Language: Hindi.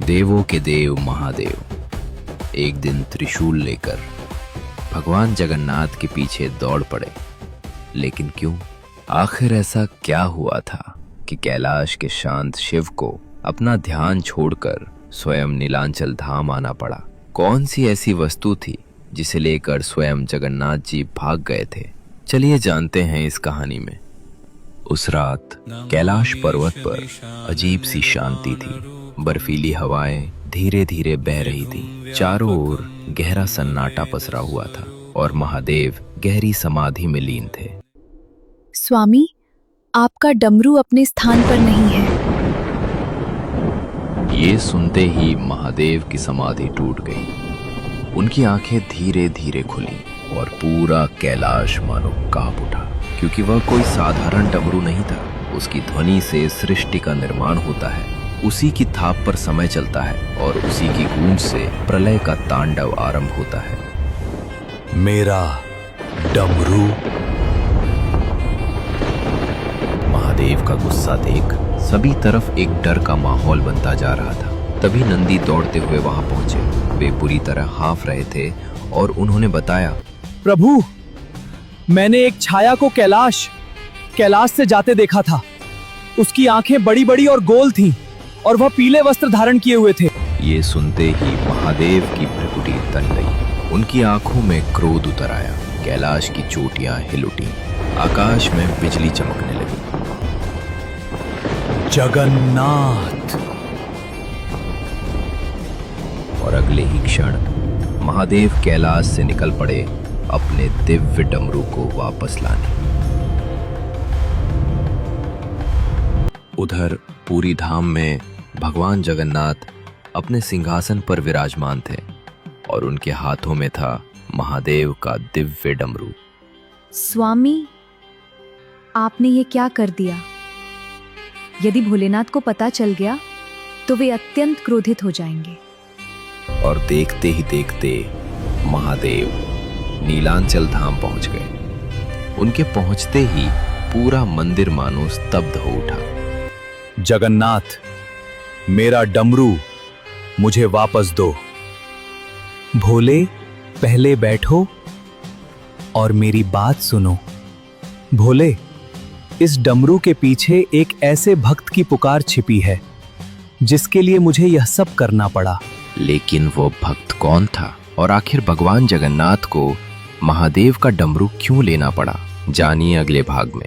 देवों के देव महादेव एक दिन त्रिशूल लेकर भगवान जगन्नाथ के पीछे दौड़ पड़े। लेकिन क्यों? आखिर ऐसा क्या हुआ था कि कैलाश के शांत शिव को अपना ध्यान छोड़कर स्वयं नीलांचल धाम आना पड़ा? कौन सी ऐसी वस्तु थी जिसे लेकर स्वयं जगन्नाथ जी भाग गए थे? चलिए जानते हैं इस कहानी में। उस रात कैलाश पर्वत पर अजीब सी शांति थी। बर्फीली हवाएं धीरे धीरे बह रही थी। चारों ओर गहरा सन्नाटा पसरा हुआ था और महादेव गहरी समाधि में लीन थे। स्वामी, आपका डमरू अपने स्थान पर नहीं है। ये सुनते ही महादेव की समाधि टूट गई। उनकी आंखें धीरे धीरे खुली और पूरा कैलाश मानो कांप उठा, क्योंकि वह कोई साधारण डमरू नहीं था। उसकी ध्वनि से सृष्टि का निर्माण होता है, उसी की थाप पर समय चलता है और उसी की गूंज से प्रलय का तांडव आरंभ होता है। मेरा डमरू। महादेव का गुस्सा देख सभी तरफ एक डर का माहौल बनता जा रहा था। तभी नंदी दौड़ते हुए वहां पहुंचे। वे बुरी तरह हांफ रहे थे और उन्होंने बताया, प्रभु, मैंने एक छाया को कैलाश से जाते देखा था। उसकी आंखें बड़ी बड़ी और गोल थीं और वह पीले वस्त्र धारण किए हुए थे। ये सुनते ही महादेव की भ्रुकुटी तन गई। उनकी आंखों में क्रोध उतर आया। कैलाश की चोटियां हिल उठी। आकाश में बिजली चमकने लगी। जगन्नाथ। और अगले ही क्षण महादेव कैलाश से निकल पड़े अपने दिव्य डमरू को वापस लाने। उधर पूरी धाम में भगवान जगन्नाथ अपने सिंहासन पर विराजमान थे और उनके हाथों में था महादेव का दिव्य डमरू। स्वामी, आपने ये क्या कर दिया? यदि भोलेनाथ को पता चल गया तो वे अत्यंत क्रोधित हो जाएंगे। और देखते ही देखते महादेव नीलांचल धाम पहुंच गए। उनके पहुंचते ही पूरा मंदिर मानो स्तब्ध हो उठा। जगन्नाथ, मेरा डमरू मुझे वापस दो। भोले, पहले बैठो और मेरी बात सुनो। भोले, इस डमरू के पीछे एक ऐसे भक्त की पुकार छिपी है जिसके लिए मुझे यह सब करना पड़ा। लेकिन वो भक्त कौन था और आखिर भगवान जगन्नाथ को महादेव का डमरू क्यों लेना पड़ा? जानिए अगले भाग में।